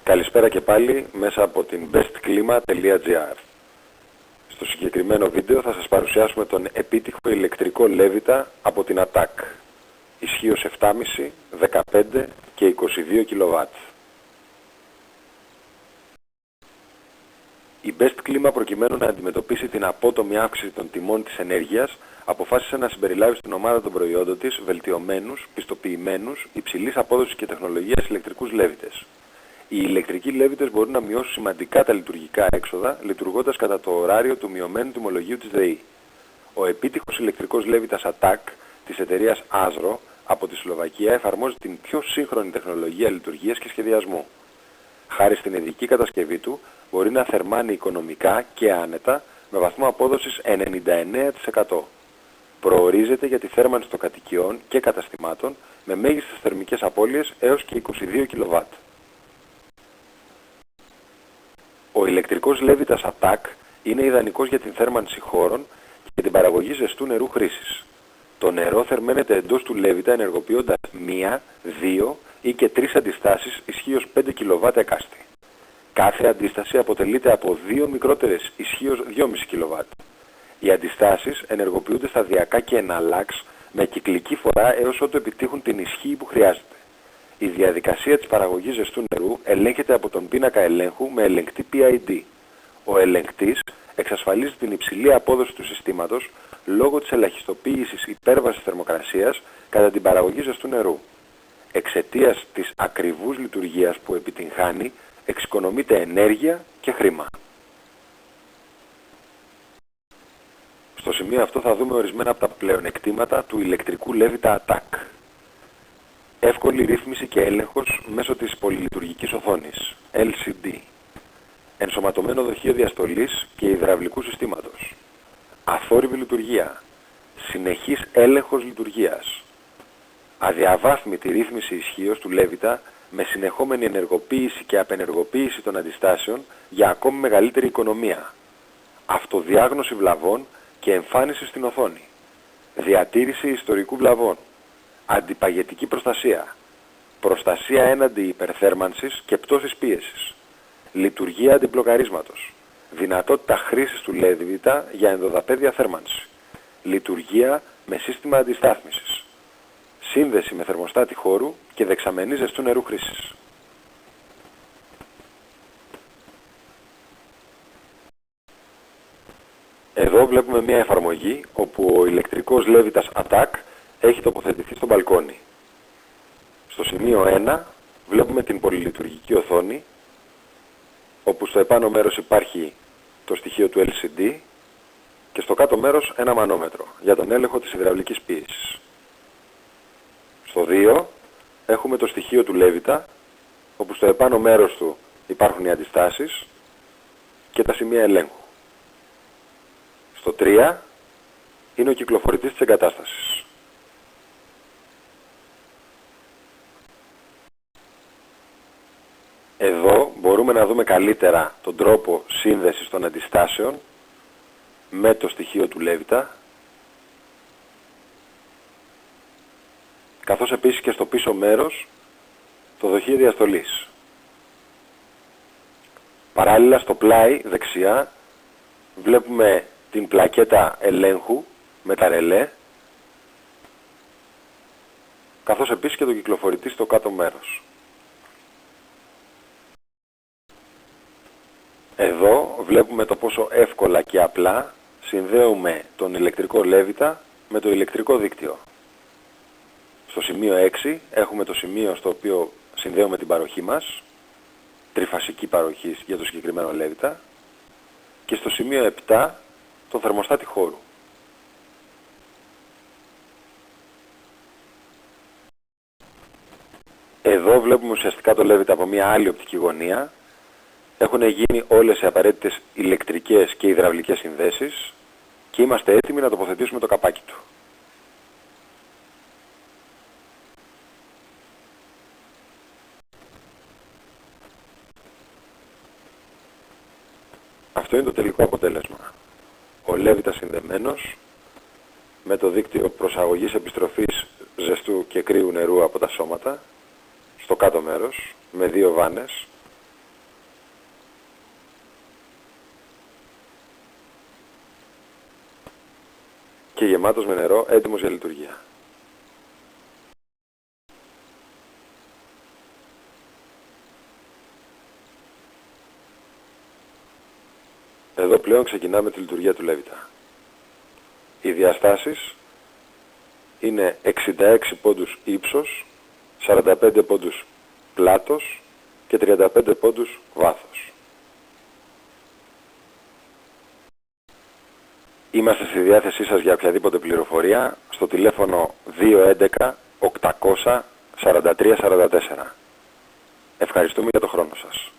Καλησπέρα και πάλι μέσα από την bestklima.gr. Στο συγκεκριμένο βίντεο θα σας παρουσιάσουμε τον επίτυχο ηλεκτρικό λέβητα από την ATAC. Ισχύος 7,5, 15 και 22 kW. Η Best Klima, προκειμένου να αντιμετωπίσει την απότομη αύξηση των τιμών της ενέργειας, αποφάσισε να συμπεριλάβει στην ομάδα των προϊόντων της βελτιωμένους, πιστοποιημένους, υψηλής απόδοσης και τεχνολογίας ηλεκτρικούς λέβητες. Οι ηλεκτρικοί λέβητες μπορούν να μειώσουν σημαντικά τα λειτουργικά έξοδα, λειτουργώντας κατά το ωράριο του μειωμένου τιμολογίου της ΔΕΗ. Ο επίτυχος ηλεκτρικός λέβητας ATAC της εταιρείας ASRO από τη Σλοβακία εφαρμόζει την πιο σύγχρονη τεχνολογία λειτουργίας και σχεδιασμού. Χάρη στην ειδική κατασκευή του, μπορεί να θερμάνει οικονομικά και άνετα με βαθμό απόδοσης 99%. Προορίζεται για τη θέρμανση των κατοικιών και καταστημάτων με μέγιστες θερμικές απώλειες έως και 22 kW. Ο ηλεκτρικός λέβητας ATAC είναι ιδανικός για την θέρμανση χώρων και την παραγωγή ζεστού νερού χρήσης. Το νερό θερμαίνεται εντός του λέβητα ενεργοποιώντας 1, 2 ή και 3 αντιστάσεις ισχύως 5 kW εκάστη. Κάθε αντίσταση αποτελείται από 2 μικρότερες ισχύως 2,5 kW. Οι αντιστάσεις ενεργοποιούνται σταδιακά και εναλλάξ με κυκλική φορά έως ότου επιτύχουν την ισχύ που χρειάζεται. Η διαδικασία της παραγωγής ζεστού νερού ελέγχεται από τον πίνακα ελέγχου με ελεγκτή PID. Ο ελεγκτής εξασφαλίζει την υψηλή απόδοση του συστήματος λόγω της ελαχιστοποίησης υπέρβασης θερμοκρασίας κατά την παραγωγή ζεστού νερού. Εξαιτίας της ακριβούς λειτουργίας που επιτυγχάνει, εξοικονομείται ενέργεια και χρήμα. Στο σημείο αυτό θα δούμε ορισμένα από τα πλεονεκτήματα του ηλεκτρικού λέβητα ATAC. Εύκολη ρύθμιση και έλεγχος μέσω της πολυλειτουργικής οθόνης LCD. Ενσωματωμένο δοχείο διαστολής και υδραυλικού συστήματος. Αθόρυβη λειτουργία. Συνεχής έλεγχος λειτουργίας. Αδιαβάθμιτη ρύθμιση ισχύως του λέβητα με συνεχόμενη ενεργοποίηση και απενεργοποίηση των αντιστάσεων για ακόμη μεγαλύτερη οικονομία. Αυτοδιάγνωση βλαβών και εμφάνιση στην οθόνη. Διατήρηση ιστορικού βλαβών. Αντιπαγετική προστασία. Προστασία έναντι υπερθέρμανσης και πτώσης πίεσης. Λειτουργία αντιμπλοκαρίσματος. Δυνατότητα χρήσης του λέβητα για ενδοδαπέδια θέρμανση. Λειτουργία με σύστημα αντιστάθμισης. Σύνδεση με θερμοστάτη χώρου και δεξαμενή ζεστού νερού χρήσης. Εδώ βλέπουμε μια εφαρμογή όπου ο ηλεκτρικός λέβητας ATAC έχει τοποθετηθεί στο μπαλκόνι. Στο σημείο 1 βλέπουμε την πολυλειτουργική οθόνη, όπου στο επάνω μέρος υπάρχει το στοιχείο του LCD και στο κάτω μέρος ένα μανόμετρο για τον έλεγχο της υδραυλικής πίεσης. Στο 2 έχουμε το στοιχείο του λέβητα, όπου στο επάνω μέρος του υπάρχουν οι αντιστάσεις και τα σημεία ελέγχου. Στο 3 είναι ο κυκλοφορητής της εγκατάστασης. Εδώ μπορούμε να δούμε καλύτερα τον τρόπο σύνδεσης των αντιστάσεων με το στοιχείο του λέβητα, καθώς επίσης και στο πίσω μέρος το δοχείο διαστολής. Παράλληλα στο πλάι δεξιά βλέπουμε την πλακέτα ελέγχου με τα ρελέ, καθώς επίσης και το κυκλοφορητή στο κάτω μέρος. Εδώ βλέπουμε το πόσο εύκολα και απλά συνδέουμε τον ηλεκτρικό λέβητα με το ηλεκτρικό δίκτυο. Στο σημείο 6 έχουμε το σημείο στο οποίο συνδέουμε την παροχή μας, τριφασική παροχή για το συγκεκριμένο λέβητα, και στο σημείο 7 το θερμοστάτη χώρου. Εδώ βλέπουμε ουσιαστικά το λέβητα από μια άλλη οπτική γωνία. Έχουν γίνει όλες οι απαραίτητες ηλεκτρικές και υδραυλικές συνδέσεις και είμαστε έτοιμοι να τοποθετήσουμε το καπάκι του. Αυτό είναι το τελικό αποτέλεσμα. Ο λέβητας συνδεμένος με το δίκτυο προσαγωγής επιστροφής ζεστού και κρύου νερού από τα σώματα στο κάτω μέρος με 2 βάνες και γεμάτος με νερό, έτοιμος για λειτουργία. Εδώ πλέον ξεκινάμε τη λειτουργία του Λέβητα. Οι διαστάσεις είναι 66 πόντους ύψος, 45 πόντους πλάτος και 35 πόντους βάθος. Είμαστε στη διάθεσή σας για οποιαδήποτε πληροφορία στο τηλέφωνο 211 800 43 44. Ευχαριστούμε για το χρόνο σας.